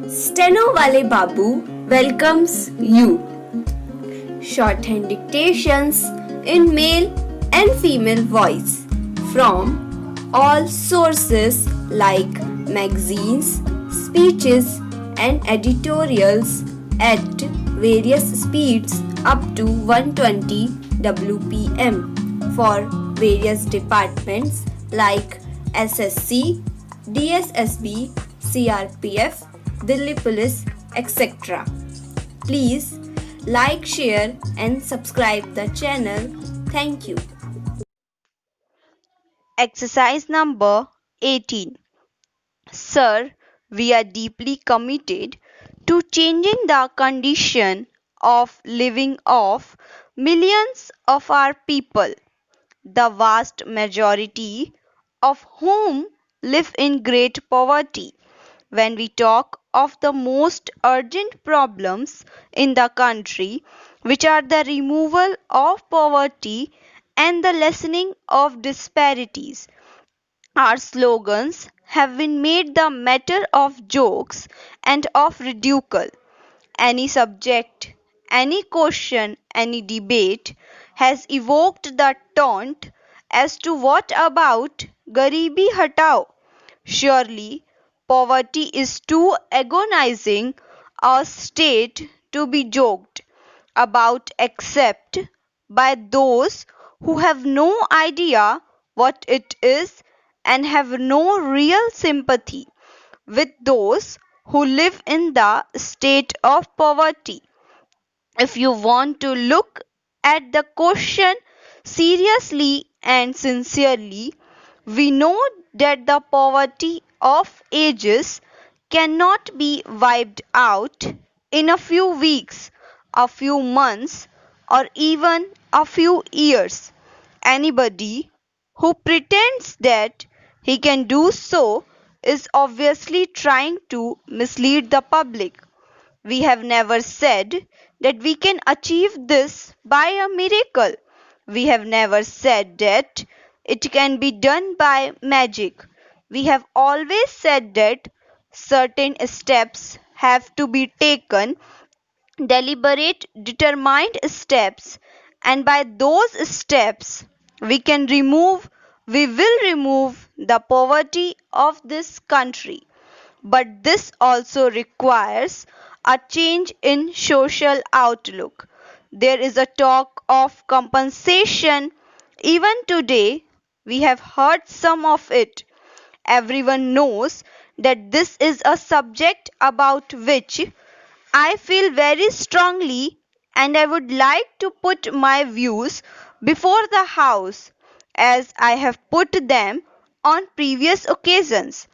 Steno Wale Babu welcomes you. Shorthand dictations in male and female voice from all sources like magazines, speeches, and editorials at various speeds up to 120 WPM for various departments like SSC, DSSB, CRPF, Delhi Police, etc. Please like, share, and subscribe the channel. Thank you. Exercise number 18. Sir, we are deeply committed to changing the condition of living of millions of our people, the vast majority of whom live in great poverty. When we talk of the most urgent problems in the country, which are the removal of poverty and the lessening of disparities, our slogans have been made the matter of jokes and of ridicule. Any subject, any question, any debate has evoked the taunt as to what about Garibi Hatao? Surely poverty is too agonizing a state to be joked about except by those who have no idea what it is and have no real sympathy with those who live in the state of poverty. If you want to look at the question seriously and sincerely, we know that the poverty of ages cannot be wiped out in a few weeks, a few months, or even a few years. Anybody who pretends that he can do so is obviously trying to mislead the public. We have never said that we can achieve this by a miracle. We have never said that it can be done by magic. We have always said that certain steps have to be taken, deliberate, determined steps, and by those steps we will remove the poverty of this country. But this also requires a change in social outlook. There is a talk of compensation. Even today, we have heard some of it. Everyone knows that this is a subject about which I feel very strongly, and I would like to put my views before the House as I have put them on previous occasions.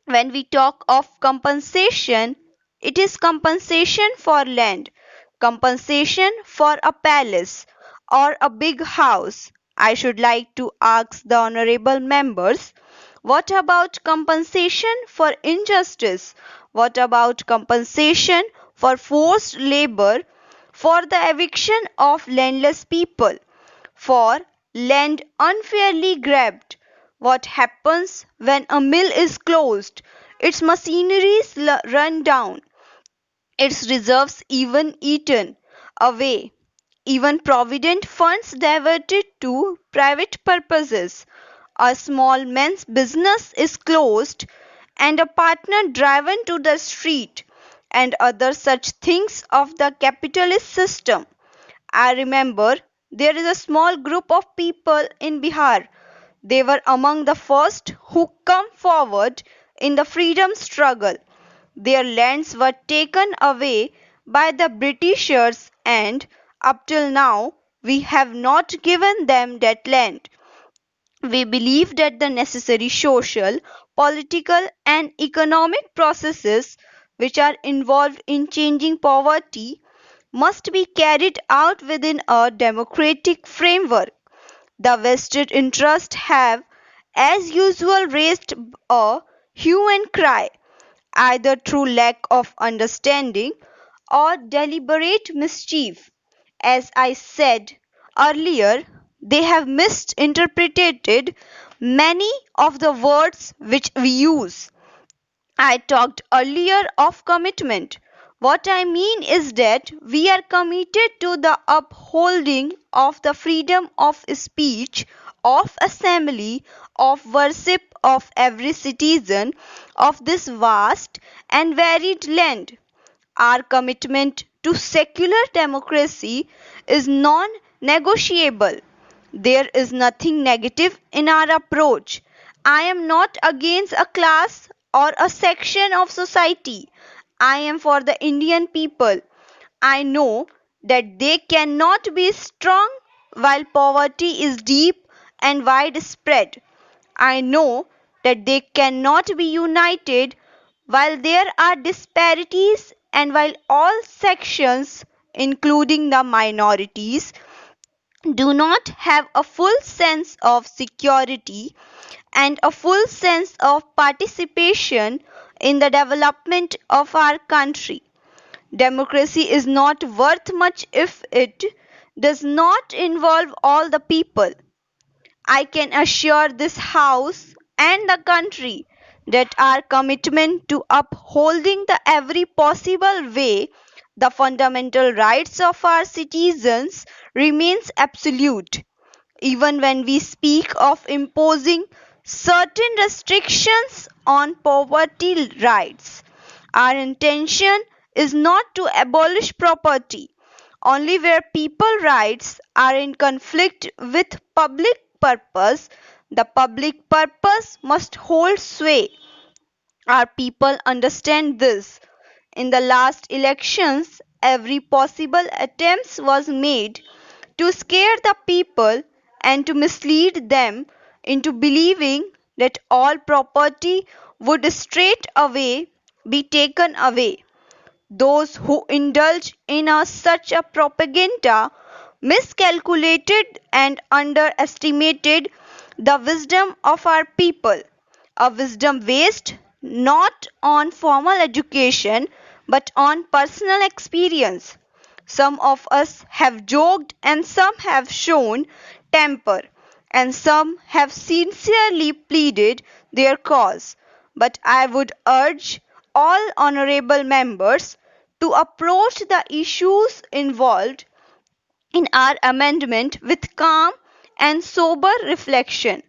When we talk of compensation, it is compensation for land, compensation for a palace or a big house. I should like to ask the honorable members, what about compensation for injustice? What about compensation for forced labor, for the eviction of landless people, for land unfairly grabbed? What happens when a mill is closed, its machineries run down, its reserves even eaten away, even provident funds diverted to private purposes? A small man's business is closed and a partner driven to the street, and other such things of the capitalist system. I remember there is a small group of people in Bihar. They were among the first who come forward in the freedom struggle. Their lands were taken away by the Britishers, and up till now we have not given them that land. We believe that the necessary social, political, and economic processes which are involved in changing poverty must be carried out within a democratic framework. The vested interests have, as usual, raised a hue and cry, either through lack of understanding or deliberate mischief. As I said earlier, they have misinterpreted many of the words which we use. I talked earlier of commitment. What I mean is that we are committed to the upholding of the freedom of speech, of assembly, of worship of every citizen of this vast and varied land. Our commitment to secular democracy is non negotiable. There is nothing negative in our approach. I am not against a class or a section of society. I am for the Indian people. I know that they cannot be strong while poverty is deep and widespread. I know that they cannot be united while there are disparities and while all sections, including the minorities, do not have a full sense of security and a full sense of participation in the development of our country. Democracy is not worth much if it does not involve all the people. I can assure this House and the country that our commitment to upholding the every possible way the fundamental rights of our citizens remains absolute. Even when we speak of imposing certain restrictions on property rights, our intention is not to abolish property. Only where people rights are in conflict with public purpose, the public purpose must hold sway. Our people understand this. In the last elections, every possible attempt was made to scare the people and to mislead them into believing that all property would straight away be taken away. Those who indulge in such a propaganda miscalculated and underestimated the wisdom of our people, a wisdom based not on formal education but on personal experience. Some of us have joked and some have shown temper, and some have sincerely pleaded their cause. But I would urge all honorable members to approach the issues involved in our amendment with calm and sober reflection.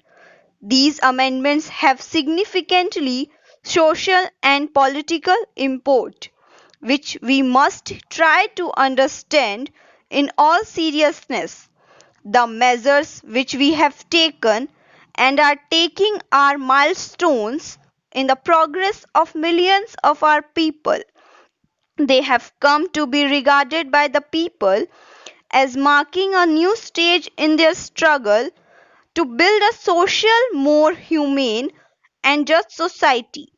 These amendments have significantly social and political import, which we must try to understand in all seriousness. The measures which we have taken and are taking are milestones in the progress of millions of our people. They have come to be regarded by the people as marking a new stage in their struggle to build a social, more humane, and just society.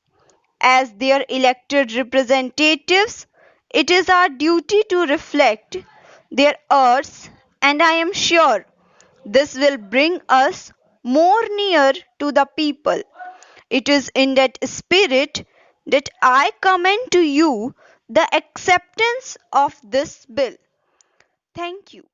As their elected representatives, it is our duty to reflect their urges, and I am sure this will bring us more near to the people. It is in that spirit that I commend to you the acceptance of this bill. Thank you.